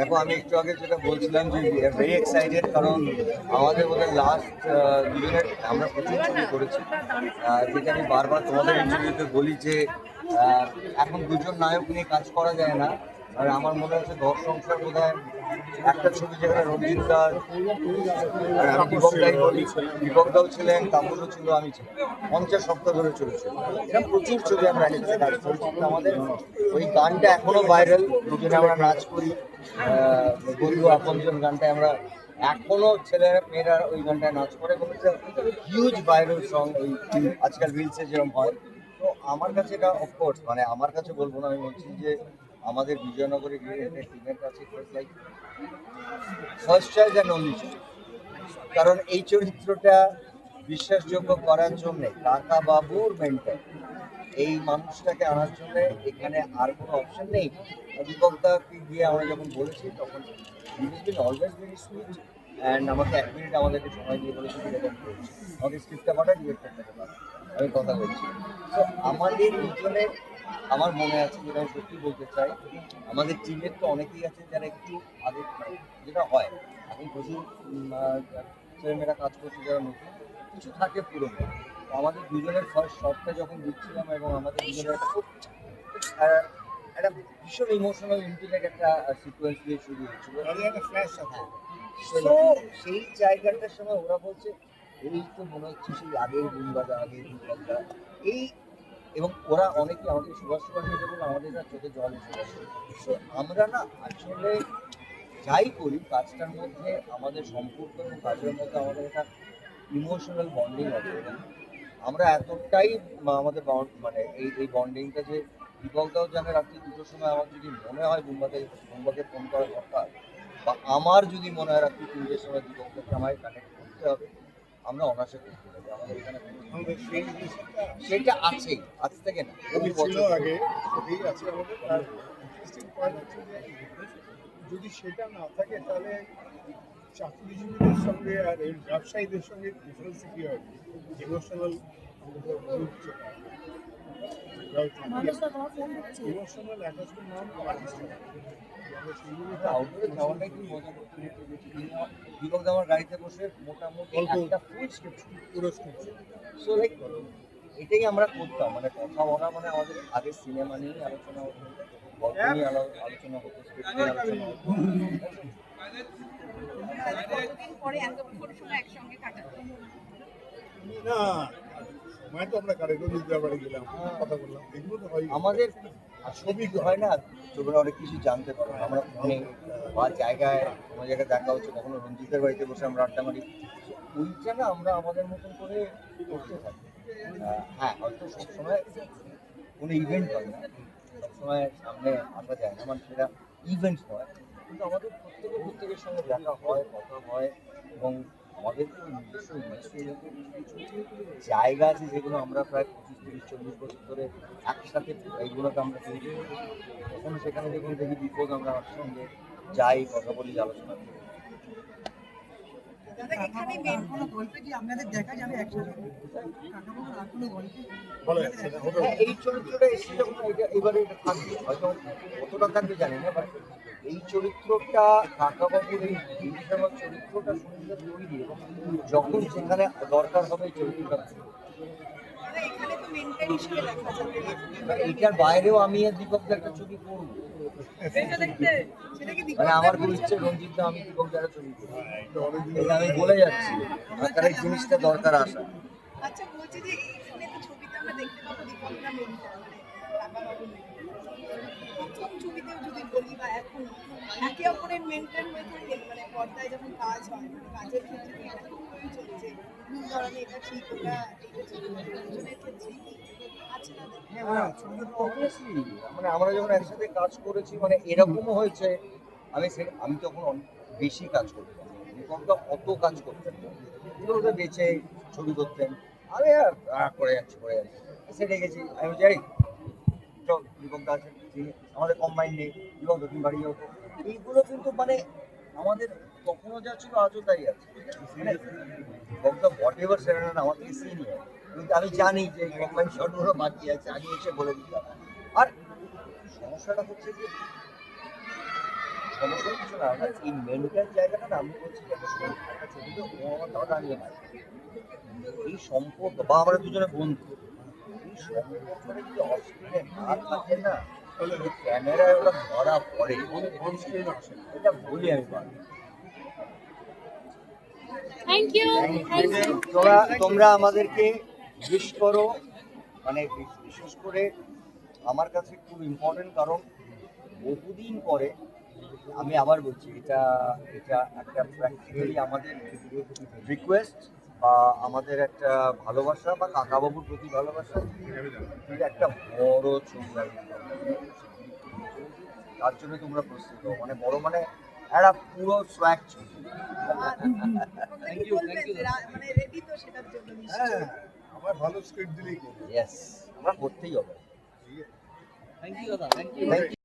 দেখো, আমি একটু আগে যেটা বলছিলাম যে ভেরি এক্সাইটেড, কারণ আমাদের বোধহয় লাস্ট দুদিনের আমরা প্রচুর ছবি করেছি। যেটা আমি বারবার তোমাদের ইন্টারভিউতে বলি যে এখন দুজন নায়ক নিয়ে কাজ করা যায় না। আর আমার মনে হচ্ছে ঘর সংসার বোধহয় একটা ছবি যেখানে রঞ্জিত দাস আর আমি দীপকদাই বলি, দীপকদাও ছিলেন, তাপসও ছিল, আমি ছিলাম, 50 সপ্তাহ ধরে চলেছিল। এরকম প্রচুর ছবি আমরা একসাথে কাজ করেছি। আমাদের ওই গানটা এখনো ভাইরাল, দুজনে আমরা নাচ করি। বন্ধু আপনজন গানটায় আমরা এখনো ছেলেরা মেয়েরা ওই গানটায় নাচ করে এবং হিউজ ভাইরাল সং ওই আজকাল রিলসে যেরকম হয়। তো আমার কাছে এটা অফকোর্স, মানে আমার কাছে বলবো না, আমি বলছি যে আমাদের বিজয়নগরের টিমের কাছে like first choice and only choice. কারণ এই চরিত্রটা বিশ্বাসযোগ্য করার জন্য কাকা বাবুর মেন্টাল, এই মানুষটাকে আনার জন্য এখানে আর কোনো অপশন নেই। দীপকদাকে গিয়ে আমরা যখন বলেছি তখন অলওয়েজ ভেরি সুইট, অ্যান্ড আমাকে 1 মিনিট আমাদেরকে সময় দিয়ে বলেছি এরকম করছি, আমাকে স্ক্রিপ্টটা পাঠা, ডিরেক্টরটাকে পাঠা, আমি কথা বলছি। তো আমাদের দুজনের আমার মনে আছে, যেটা আমি সত্যি বলতে চাই, আমাদের টিমের তো অনেকেই আছে যারা একটু আগে, যেটা হয় এখন প্রচুর ছেলেমেয়েরা কাজ করছে যারা নতুন, কিছু থাকে পুরনো। আমাদের দুজনের ফার্স্ট শটটা যখন দিচ্ছিলাম এবং আমাদের দুজনের একটা ভীষণ ইমোশনাল ইন্টিমেট একটা সিকোয়েন্স দিয়ে শুরু হচ্ছিল। তো সেই জায়গাটার সময় ওরা বলছে এই তো মনে হচ্ছে সেই আগের গুণবাদা, আগের গুণবাদা এই, এবং ওরা অনেকে আমাকে সুভাষ হেঁটে বলে আমাদের না চোখে জল এসে গেছে। তো আমরা না আসলে যাই করি কাজটার মধ্যে আমাদের সম্পর্ক এবং কাজের মধ্যে আমাদের একটা ইমোশনাল বন্ডিং আছে। আমরা এতটাই আমাদের মানে এই বন্ডিংটা যে দীপকদাও জানে রাত্রি 2টোর সময় আমার যদি মনে হয় বুম্বাকে ফোন করার দরকার, বা আমার যদি মনে হয় রাত্রি 3টের সময় দীপকদাকে আমায় কানেক্ট করতে হবে, আমরা অনার্সে করতে হবে। আমাদের এখানে সেটা আছে আজ থেকে না, আগে সেটাই আছে আমাদের। আর ইন্টারেস্টিং পয়েন্ট হচ্ছে যে যদি সেটা না থাকে তাহলে চাকরিজীবীদের সঙ্গে আর এই ব্যবসায়ীদের সঙ্গে ডিফারেন্স কি হয়? ইমোশনাল ইমোশনাল অ্যাটাচমেন্ট নাম আউটডোরে যাওয়াটাই খুব মজা করতে। দীপক আমার গাড়িতে বসে মোটামুটি একটা ফুল স্ক্রিপ্ট, পুরো স্ক্রিপ্ট। সো লাইক এটাই আমরা করতাম, মানে কথা বলা মানে আমাদের আগের সিনেমা নিয়ে আলোচনা হতো, গল্প নিয়ে আলোচনা হতো, স্ক্রিপ্ট নিয়ে আলোচনা হতো। না সময় তো আমরা কারে রোজ বাড়ি গেলাম, কথা বললাম, এগুলো তো হয়। আমাদের ছবি হয় না, ছবিটা অনেক কিছু জানতে পারো আমরা ফোনে বা জায়গায়, কোনো জায়গায় দেখা হচ্ছে, কখনো রঞ্জিতের বাড়িতে বসে আমরা আড্ডা মারি, ওইটা না আমরা আমাদের মতন করে করতে থাকি। হ্যাঁ, হয়তো সবসময় কোনো ইভেন্ট হয় না, সবসময় সামনে আসা যায় না, মানে সেটা ইভেন্ট হয়, কিন্তু আমাদের প্রত্যেকের সঙ্গে দেখা হয়, কথা হয়। এবং আমাদের তো নিজস্ব ইন্ডাস্ট্রির কিছু জায়গা আছে যেগুলো আমরা প্রায় 25-30-40 বছর ধরে একসাথে এইগুলোকে আমরা তৈরি করি। তখন সেখানে যখন দেখি বিপদ, আমরা একসঙ্গে যাই, কথা বলি, আলোচনা করি। এই চরিত্রটা এসে যখন এবারে এটা থাকবে, হয়তো কতটা থাকবে জানি না, বাট এই চরিত্রটা কাকাবাবুর এই বিভীষণ চরিত্রটা সুন্দর তৈরি, এবং যখন যেখানে দরকার হবে এই চরিত্রটা এটার বাইরেও আমি আর দীপকদার একটা ছবি করবো, মানে আমার খুব ইচ্ছে রঞ্জিত দা আমি দীপকদার ছবি করবো, এটা আমি বলে যাচ্ছি, তার এই জিনিসটা দরকার আসা। আচ্ছা, বলছি যে এখানে তো ছবিতে আমরা দেখতে পাবো দীপকদা মেন্টাল, প্রথম ছবিতেও যদি বলি বা এখন একে অপরের মেন্টাল হয়ে থাকে, মানে পর্দায় যখন কাজ হয়, মানে কাজের ক্ষেত্রে এটা খুব চলছে, ভুল ধরনের এটা ঠিক, ওটা এটা ঠিক, দুজনের ক্ষেত্রে আছে না? মানে আমরা যখন একসাথে কাজ করেছি, মানে এরকমও হয়েছে, আমি তখন বেশি কাজ করতাম, দীপকদা অত কাজ করতেন না, ওদের বেঁচে ছবি করতেন, আমি করে যাচ্ছি সেটে গেছি, আমি যাই দীপকদা আছে, আমাদের কম্বাইন্ড নেই, দীপকদা তুমি বাড়ি যাও। এইগুলো কিন্তু মানে আমাদের তখনও যা ছিল আজও তাই আছে, মানে দীপকদা হোয়াট এভার সেরেনা আমার থেকে সিনিয়র, কিন্তু আমি জানি যে এই কম্বাইন্ড শটগুলো বাকি আছে, আগে এসে বলে দিতাম। আর সমস্যাটা হচ্ছে যে সমস্যা কিছু না, আমার এই মেন্টাল জায়গাটা না, আমি বলছি যে একটা ছবিতে ও আমার দাদা নিয়ে ভাই, এই সম্পর্ক বা আমরা দুজনে বন্ধু, এই সম্পর্কটা যদি অস্ক্রিনে না থাকে না, তাহলে ক্যামেরায় ওরা ধরা পড়ে, অন স্ক্রিন আসে না। এটা বলি আমি বারবার। Thank you. তোমরা আমাদেরকে উইশ করো, মানে বিশেষ করে আমার কাছে খুব ইম্পর্টেন্ট, কারণ বহুদিন পরে, আমি আবার বলছি, এটা এটা একটা প্র্যাকটিক্যালি আমাদের রিকোয়েস্ট বা আমাদের একটা ভালোবাসা বা কাকাবাবুর প্রতি ভালোবাসা, কিন্তু একটা বড় ছবি আমি তার জন্য তোমরা প্রস্তুত হও, মানে বড় মানে একটা পুরো সোয়াগ ছবি। মানে রেডি তো সেটার জন্য নিশ্চয়ই। হ্যাঁ, আমার ভালো স্ক্রিপ্ট দিলেই করবো। ইয়েস, আমরা করতেই হবে। ঠিক আছে। Thank you.